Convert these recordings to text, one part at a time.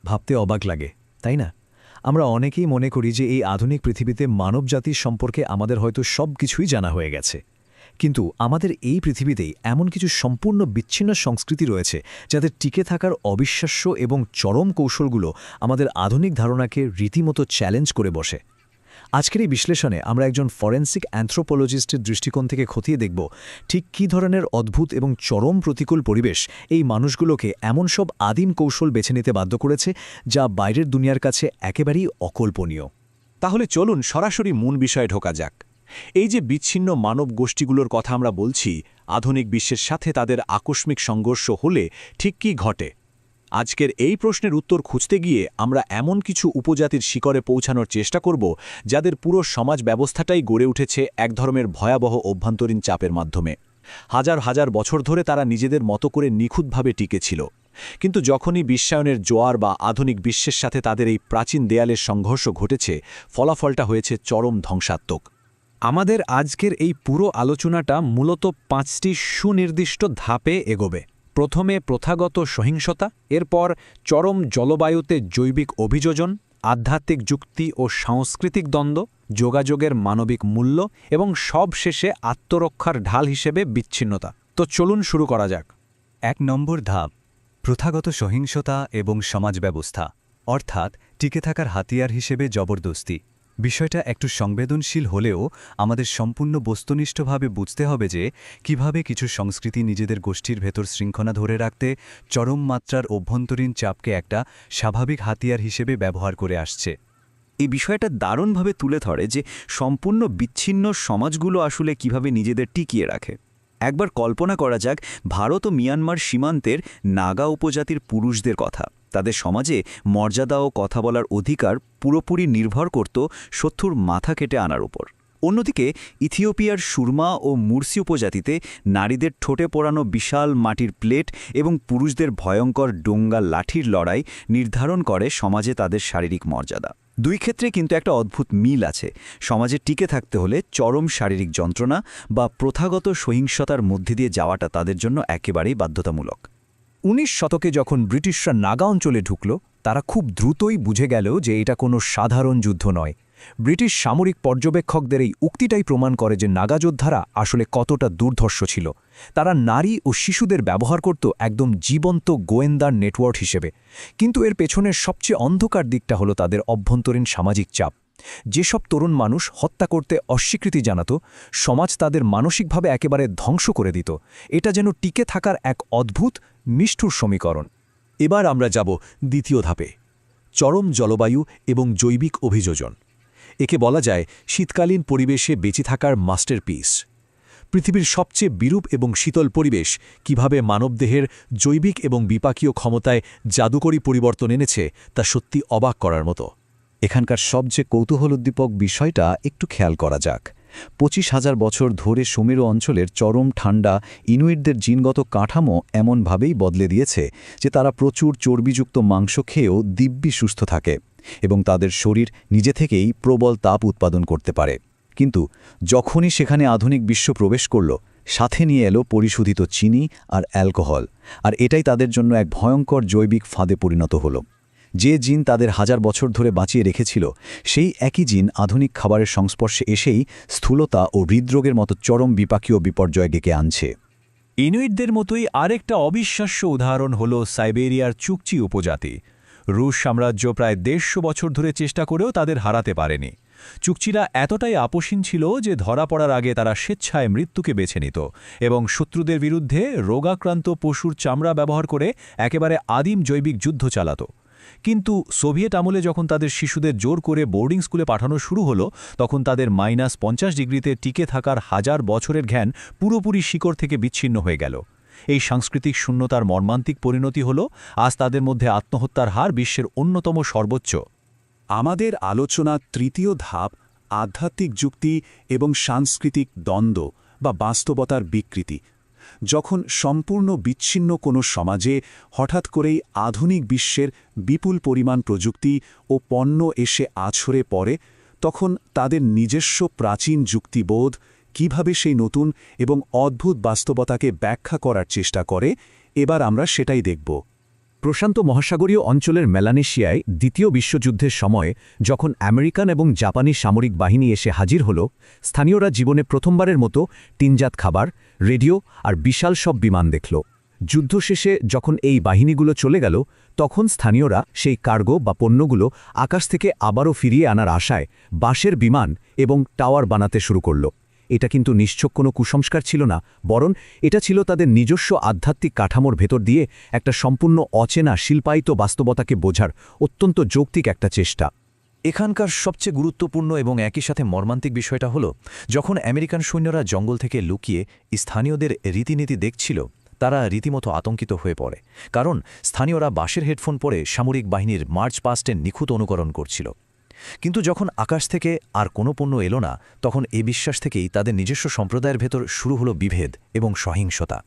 ভাবতে অবাক লাগে তাই না? আমরা অনেকেই মনে করি যে এই আধুনিক পৃথিবীতে মানবজাতির সম্পর্কে আমাদের হয়তো সব কিছুই জানা হয়ে গেছে, কিন্তু আমাদের এই পৃথিবীতেই এমন কিছু সম্পূর্ণ বিচ্ছিন্ন সংস্কৃতি রয়েছে যাদের টিকে থাকার অবিশ্বাস্য এবং চরম কৌশলগুলো আমাদের আধুনিক ধারণাকে রীতিমতো চ্যালেঞ্জ করে বসে। আজকের এই বিশ্লেষণে আমরা একজন ফরেন্সিক অ্যানথ্রোপোলজিস্টের দৃষ্টিকোণ থেকে খতিয়ে দেখব ঠিক কী ধরনের অদ্ভুত এবং চরম প্রতিকূল পরিবেশ এই মানুষগুলোকে এমন সব আদিম কৌশল বেছে নিতে বাধ্য করেছে যা বাইরের দুনিয়ার কাছে একেবারেই অকল্পনীয়। তাহলে চলুন সরাসরি মূল বিষয়ে ঢোকা যাক। এই যে বিচ্ছিন্ন মানব গোষ্ঠীগুলোর কথা আমরা বলছি, আধুনিক বিশ্বের সাথে তাদের আকস্মিক সংঘর্ষ হলে ঠিক কী ঘটে? আজকের এই প্রশ্নের উত্তর খুঁজতে গিয়ে আমরা এমন কিছু উপজাতির শিকড়ে পৌঁছানোর চেষ্টা করব যাদের পুরো সমাজ ব্যবস্থাটাই গড়ে উঠেছে এক ধরনের ভয়াবহ অভ্যন্তরীণ চাপের মাধ্যমে। হাজার হাজার বছর ধরে তারা নিজেদের মতো করে নিখুঁতভাবে টিকেছিল, কিন্তু যখনই বিশ্বায়নের জোয়ার বা আধুনিক বিশ্বের সাথে তাদের এই প্রাচীন দেয়ালের সংঘর্ষ ঘটেছে, ফলাফলটা হয়েছে চরম ধ্বংসাত্মক। আমাদের আজকের এই পুরো আলোচনাটা মূলত 5টি সুনির্দিষ্ট ধাপে এগোবে। প্রথমে প্রথাগত সহিংসতা, এরপর চরম জলবায়ুতে জৈবিক অভিযোজন, আধ্যাত্মিক যুক্তি ও সাংস্কৃতিক দ্বন্দ্ব, যোগাযোগের মানবিক মূল্য এবং সবশেষে আত্মরক্ষার ঢাল হিসেবে বিচ্ছিন্নতা। তো চলুন শুরু করা যাক। 1 নম্বর ধাপ, প্রথাগত সহিংসতা এবং সমাজ ব্যবস্থা, অর্থাৎ টিকে থাকার হাতিয়ার হিসেবে জবরদস্তি। বিষয়টা একটু সংবেদনশীল হলেও আমাদের সম্পূর্ণ বস্তুনিষ্ঠভাবে বুঝতে হবে যে কিভাবে কিছু সংস্কৃতি নিজেদের গোষ্ঠীর ভেতর শৃঙ্খলা ধরে রাখতে চরম মাত্রার অভ্যন্তরীণ চাপকে একটা স্বাভাবিক হাতিয়ার হিসেবে ব্যবহার করে আসছে। এই বিষয়টা দারুণভাবে তুলে ধরে যে সম্পূর্ণ বিচ্ছিন্ন সমাজগুলো আসলে কিভাবে নিজেদের টিকিয়ে রাখে। একবার কল্পনা করা যাক ভারত ও মিয়ানমার সীমান্তের নাগা উপজাতির পুরুষদের কথা। তাদের সমাজে মর্যাদা ও কথা বলার অধিকার পুরোপুরি নির্ভর করত শত্রুর মাথা কেটে আনার উপর। অন্যদিকে ইথিওপিয়ার সুরমা ও মুরসি উপজাতিতে নারীদের ঠোঁটে পোড়ানো বিশাল মাটির প্লেট এবং পুরুষদের ভয়ঙ্কর ডোঙ্গা লাঠির লড়াই নির্ধারণ করে সমাজে তাদের শারীরিক মর্যাদা। দুই ক্ষেত্রে কিন্তু একটা অদ্ভুত মিল আছে। সমাজে টিকে থাকতে হলে চরম শারীরিক যন্ত্রণা বা প্রথাগত সহিংসতার মধ্যে দিয়ে যাওয়াটা তাদের জন্য একেবারেই বাধ্যতামূলক। 19 শতকে যখন ব্রিটিশরা নাগা অঞ্চলে ঢুকল, তারা খুব দ্রুতই বুঝে গেল যে এটা কোনো সাধারণ যুদ্ধ নয়। ব্রিটিশ সামরিক পর্যবেক্ষকদের এই উক্তিটাই প্রমাণ করে যে নাগা যোদ্ধারা আসলে কতটা দুর্ধর্ষ ছিল। তারা নারী ও শিশুদের ব্যবহার করত একদম জীবন্ত গোয়েন্দার নেটওয়ার্ক হিসেবে। কিন্তু এর পেছনের সবচেয়ে অন্ধকার দিকটা হলো তাদের অভ্যন্তরীণ সামাজিক চাপ। যেসব তরুণ মানুষ হত্যা করতে অস্বীকৃতি জানাত, সমাজ তাদের মানসিকভাবে একেবারে ধ্বংস করে দিত। এটা যেন টিকে থাকার এক অদ্ভুত নিষ্ঠুর সমীকরণ। এবার আমরা যাব দ্বিতীয় ধাপে, চরম জলবায়ু এবং জৈবিক অভিযোজন। একে বলা যায় শীতকালীন পরিবেশে বেঁচে থাকার মাস্টারপিস। পৃথিবীর সবচেয়ে বিরূপ এবং শীতল পরিবেশ কিভাবে মানবদেহের জৈবিক এবং বিপাকীয় ক্ষমতায় জাদুকরী পরিবর্তন এনেছে তা সত্যি অবাক করার মতো। এখানকার সবচেয়ে কৌতূহলোদ্দীপক বিষয়টা একটু খেয়াল করা যাক। 25,000 বছর ধরে সুমেরু অঞ্চলের চরম ঠান্ডা ইনুইটদের জিনগত কাঠামো এমনভাবেই বদলে দিয়েছে যে তারা প্রচুর চর্বিযুক্ত মাংস খেয়েও দিব্যি সুস্থ থাকে এবং তাদের শরীর নিজে থেকেই প্রবল তাপ উৎপাদন করতে পারে। কিন্তু যখনই সেখানে আধুনিক বিশ্ব প্রবেশ করল, সাথে নিয়ে এলো পরিশোধিত চিনি আর অ্যালকোহল, আর এটাই তাদের জন্য এক ভয়ঙ্কর জৈবিক ফাঁদে পরিণত হলো। যে জিন তাদের হাজার বছর ধরে বাঁচিয়ে রেখেছিল, সেই একই জিন আধুনিক খাবারের সংস্পর্শে এসেই স্থূলতা ও হৃদরোগের মতো চরম বিপাকীয় বিপর্যয় ডেকে আনছে। ইনুইটদের মতোই আরেকটা অবিশ্বাস্য উদাহরণ হল সাইবেরিয়ার চুকচি উপজাতি। রুশ সাম্রাজ্য প্রায় 150 বছর ধরে চেষ্টা করেও তাদের হারাতে পারেনি। চুকচিরা এতটাই আপোষহীন ছিল যে ধরা পড়ার আগে তারা স্বেচ্ছায় মৃত্যুকে বেছে নিত এবং শত্রুদের বিরুদ্ধে রোগাক্রান্ত পশুর চামড়া ব্যবহার করে একেবারে আদিম জৈবিক যুদ্ধ চালাত। কিন্তু সোভিয়েত আমলে যখন তাদের শিশুদের জোর করে বোর্ডিং স্কুলে পাঠানো শুরু হলো, তখন তাদের -50 ডিগ্রিতে টিকে থাকার হাজার বছরের জ্ঞান পুরোপুরি শিকড় থেকে বিচ্ছিন্ন হয়ে গেল। এই সাংস্কৃতিক শূন্যতার মর্মান্তিক পরিণতি হল আজ তাদের মধ্যে আত্মহত্যার হার বিশ্বের অন্যতম সর্বোচ্চ। আমাদের আলোচনার তৃতীয় ধাপ, আধ্যাত্মিক যুক্তি এবং সাংস্কৃতিক দ্বন্দ্ব বা বাস্তবতার বিকৃতি। যখন সম্পূর্ণ বিচ্ছিন্ন কোনো সমাজে হঠাৎ করেই আধুনিক বিশ্বের বিপুল পরিমাণ প্রযুক্তি ও পণ্য এসে আছড়ে পড়ে, তখন তাদের নিজস্ব প্রাচীন যুক্তিবোধ কিভাবে সেই নতুন এবং অদ্ভুত বাস্তবতাকে ব্যাখ্যা করার চেষ্টা করে, এবার আমরা সেটাই দেখব। প্রশান্ত মহাসাগরীয় অঞ্চলের মেলানেশিয়ায় দ্বিতীয় বিশ্বযুদ্ধের সময় যখন আমেরিকান এবং জাপানি সামরিক বাহিনী এসে হাজির হল, স্থানীয়রা জীবনে প্রথমবারের মতো টিনজাত খাবার, রেডিও আর বিশাল সব বিমান দেখল। যুদ্ধ শেষে যখন এই বাহিনীগুলো চলে গেল, তখন স্থানীয়রা সেই কার্গো বা পণ্যগুলো আকাশ থেকে আবারও ফিরিয়ে আনার আশায় বাঁশের বিমান এবং টাওয়ার বানাতে শুরু করল। এটা কিন্তু নিশ্চক কোনো কুসংস্কার ছিল না, বরং এটা ছিল তাদের নিজস্ব আধ্যাত্মিক কাঠামোর ভেতর দিয়ে একটা সম্পূর্ণ অচেনা শিল্পায়িত বাস্তবতাকে বোঝার অত্যন্ত যৌক্তিক একটা চেষ্টা। এখানকার সবচেয়ে গুরুত্বপূর্ণ এবং একই সাথে মর্মান্তিক বিষয়টা হলো, যখন আমেরিকান সৈন্যরা জঙ্গল থেকে লুকিয়ে স্থানীয়দের রীতিনীতি দেখছিল, তারা রীতিমতো আতঙ্কিত হয়ে পড়ে। কারণ স্থানীয়রা বাঁশের হেডফোন পরে সামরিক বাহিনীর মার্চ পাস্টের নিখুঁত অনুকরণ করছিল। কিন্তু যখন আকাশ থেকে আর কোনো পণ্য এলো না, তখন এই বিশ্বাস থেকেই তাদের নিজস্ব সম্প্রদায়ের ভেতর শুরু হলো বিভেদ এবং সহিংসতা।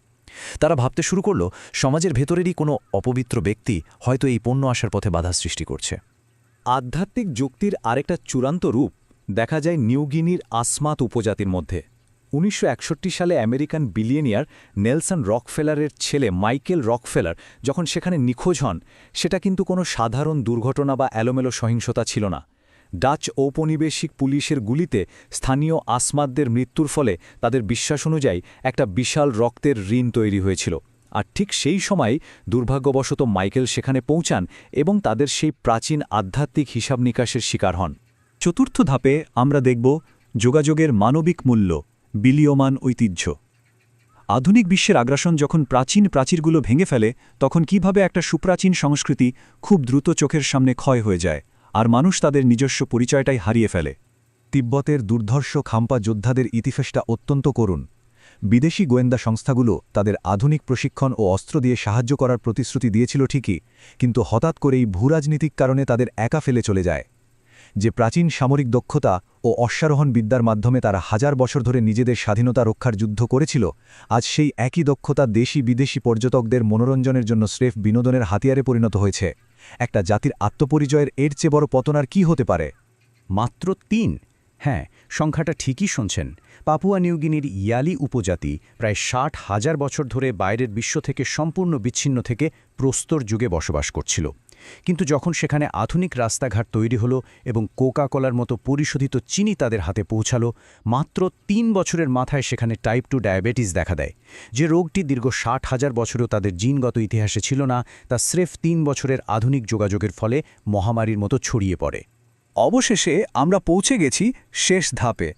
তারা ভাবতে শুরু করল, সমাজের ভেতরেরই কোনো অপবিত্র ব্যক্তি হয়তো এই পণ্য আসার পথে বাধা সৃষ্টি করছে। আধ্যাত্মিক যুক্তির আরেকটা চূড়ান্ত রূপ দেখা যায় নিউগিনির আসমাত উপজাতির মধ্যে। ১৯৬১ সালে আমেরিকান বিলিয়নিয়ার নেলসন রকফেলারের ছেলে মাইকেল রকফেলার যখন সেখানে নিখোঁজ হন, সেটা কিন্তু কোনো সাধারণ দুর্ঘটনা বা এলোমেলো সহিংসতা ছিল না। ডাচ ঔপনিবেশিক পুলিশের গুলিতে স্থানীয় আসমাতদের মৃত্যুর ফলে তাদের বিশ্বাস অনুযায়ী একটা বিশাল রক্তের ঋণ তৈরি হয়েছিল। আর ঠিক সেই সময় দুর্ভাগ্যবশত মাইকেল সেখানে পৌঁছান এবং তাদের সেই প্রাচীন আধ্যাত্মিক হিসাব নিকাশের শিকার হন। চতুর্থ ধাপে আমরা দেখব যোগাযোগের মানবিক মূল্য, বিলীয়মান ঐতিহ্য। আধুনিক বিশ্বের আগ্রাসন যখন প্রাচীন প্রাচীরগুলো ভেঙে ফেলে, তখন কিভাবে একটা সুপ্রাচীন সংস্কৃতি খুব দ্রুত চোখের সামনে ক্ষয় হয়ে যায়, আর মানুষ তাদের নিজস্ব পরিচয়টাই হারিয়ে ফেলে। তিব্বতের দুর্ধর্ষ খাম্পা যোদ্ধাদের ইতিহাসটা অত্যন্ত করুণ। বিদেশি গোয়েন্দা সংস্থাগুলো তাদের আধুনিক প্রশিক্ষণ ও অস্ত্র দিয়ে সাহায্য করার প্রতিশ্রুতি দিয়েছিল ঠিকই, কিন্তু হঠাৎ করেই ভূরাজনীতিক কারণে তাদের একা ফেলে চলে যায়। যে প্রাচীন সামরিক দক্ষতা ও অশ্বারোহণ বিদ্যার মাধ্যমে তারা হাজার বছর ধরে নিজেদের স্বাধীনতা রক্ষার যুদ্ধ করেছিল, আজ সেই একই দক্ষতা দেশি বিদেশি পর্যটকদের মনোরঞ্জনের জন্য স্রেফ বিনোদনের হাতিয়ারে পরিণত হয়েছে। একটা জাতির আত্মপরিচয়ের এর চেয়ে বড় পতন আর কী হতে পারে? মাত্র ৩। হ্যাঁ, সংখ্যাটা ঠিকই শুনছেন। পাপুয়া নিউগিনির ইয়ালি উপজাতি প্রায় ৬০,০০০ বছর ধরে বাইরের বিশ্ব থেকে সম্পূর্ণ বিচ্ছিন্ন থেকে প্রস্তর যুগে বসবাস করছিল। কিন্তু যখন সেখানে আধুনিক রাস্তাঘাট তৈরি হলো এবং কোকা কোলার মতো পরিশোধিত চিনি তাদের হাতে পৌঁছালো, মাত্র ৩ বছরের মাথায় সেখানে টাইপ 2 ডায়াবেটিস দেখা দেয়। যে রোগটি দীর্ঘ ৬০,০০০ বছরেও তাদের জিনগত ইতিহাসে ছিল না, তা স্রেফ ৩ বছরের আধুনিক যোগাযোগের ফলে মহামারীর মতো ছড়িয়ে পড়ে। অবশেষে আমরা পৌঁছে গেছি শেষ ধাপে,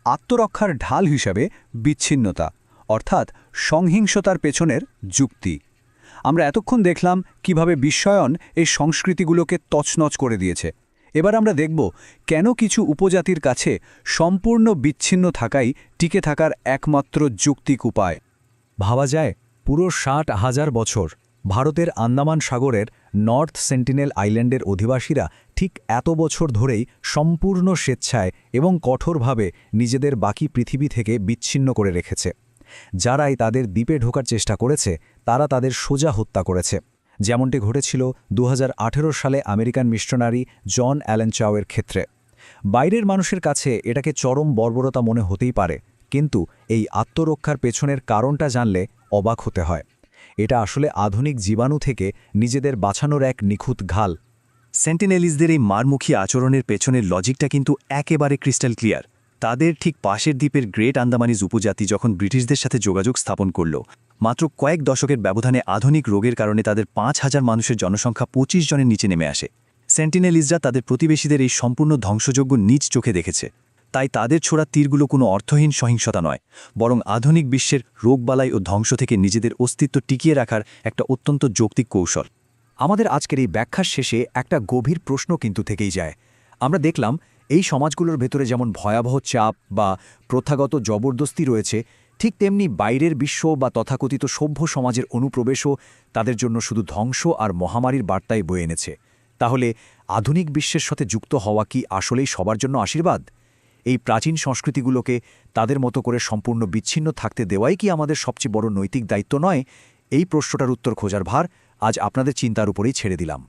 আত্মরক্ষার ঢাল হিসাবে বিচ্ছিন্নতা, অর্থাৎ সহিংসতার পেছনের যুক্তি। আমরা এতক্ষণ দেখলাম কিভাবে বিশ্বায়ন এই সংস্কৃতিগুলোকে তছনছ করে দিয়েছে। এবার আমরা দেখব কেন কিছু উপজাতির কাছে সম্পূর্ণ বিচ্ছিন্ন থাকাই টিকে থাকার একমাত্র যৌক্তিক উপায়। ভাবা যায়, পুরো ৬০,০০০ বছর ভারতের আন্দামান সাগরের নর্থ সেন্টিনেল আইল্যান্ডের অধিবাসীরা ঠিক এত বছর ধরেই সম্পূর্ণ স্বেচ্ছায় এবং কঠোরভাবে নিজেদের বাকি পৃথিবী থেকে বিচ্ছিন্ন করে রেখেছে। যারাই তাদের দ্বীপে ঢোকার চেষ্টা করেছে, তারা তাদের সোজা হত্যা করেছে, যেমনটি ঘটেছিল ২০১৮ সালে আমেরিকান মিশনারি জন অ্যালেন চাওয়ের ক্ষেত্রে। বাইরের মানুষের কাছে এটাকে চরম বর্বরতা মনে হতেই পারে, কিন্তু এই আত্মরক্ষার পেছনের কারণটা জানলে অবাক হতে হয়। এটা আসলে আধুনিক জীবাণু থেকে নিজেদের বাঁচানোর এক নিখুঁত ঘাল। সেন্টিনেলিসদের এই মারমুখী আচরণের পেছনের লজিকটা কিন্তু একেবারে ক্রিস্টাল ক্লিয়ার। তাদের ঠিক পাশের দ্বীপের গ্রেট আন্দামানিজ উপজাতি যখন ব্রিটিশদের সাথে যোগাযোগ স্থাপন করল, মাত্র কয়েক দশকের ব্যবধানে আধুনিক রোগের কারণে তাদের ৫,০০০ মানুষের জনসংখ্যা ২৫ জনের নিচে নেমে আসে। সেন্টিনেলিসরা তাদের প্রতিবেশীদের এই সম্পূর্ণ ধ্বংসযজ্ঞ নিজ চোখে দেখেছে। তাই তাদের ছোড়া তীরগুলো কোনো অর্থহীন সহিংসতা নয়, বরং আধুনিক বিশ্বের রোগবালাই ও ধ্বংস থেকে নিজেদের অস্তিত্ব টিকিয়ে রাখার একটা অত্যন্ত যৌক্তিক কৌশল। আমাদের আজকের এই ব্যাখ্যার শেষে একটা গভীর প্রশ্ন কিন্তু থেকেই যায়। আমরা দেখলাম এই সমাজগুলোর ভেতরে যেমন ভয়াবহ চাপ বা প্রথাগত জবরদস্তি রয়েছে, ঠিক তেমনি বাইরের বিশ্ব বা তথাকথিত সভ্য সমাজের অনুপ্রবেশও তাদের জন্য শুধু ধ্বংস আর মহামারীর বার্তাই বয়ে এনেছে। তাহলে আধুনিক বিশ্বের সাথে যুক্ত হওয়া কি আসলেই সবার জন্য আশীর্বাদ? এই প্রাচীন সংস্কৃতিগুলোকে তাদের মতো করে সম্পূর্ণ বিচ্ছিন্ন থাকতে দেওয়াই কি আমাদের সবচেয়ে বড় নৈতিক দায়িত্ব নয়? এই প্রশ্নটার উত্তর খোঁজার ভার আজ আপনাদের চিন্তার উপরেই ছেড়ে দিলাম।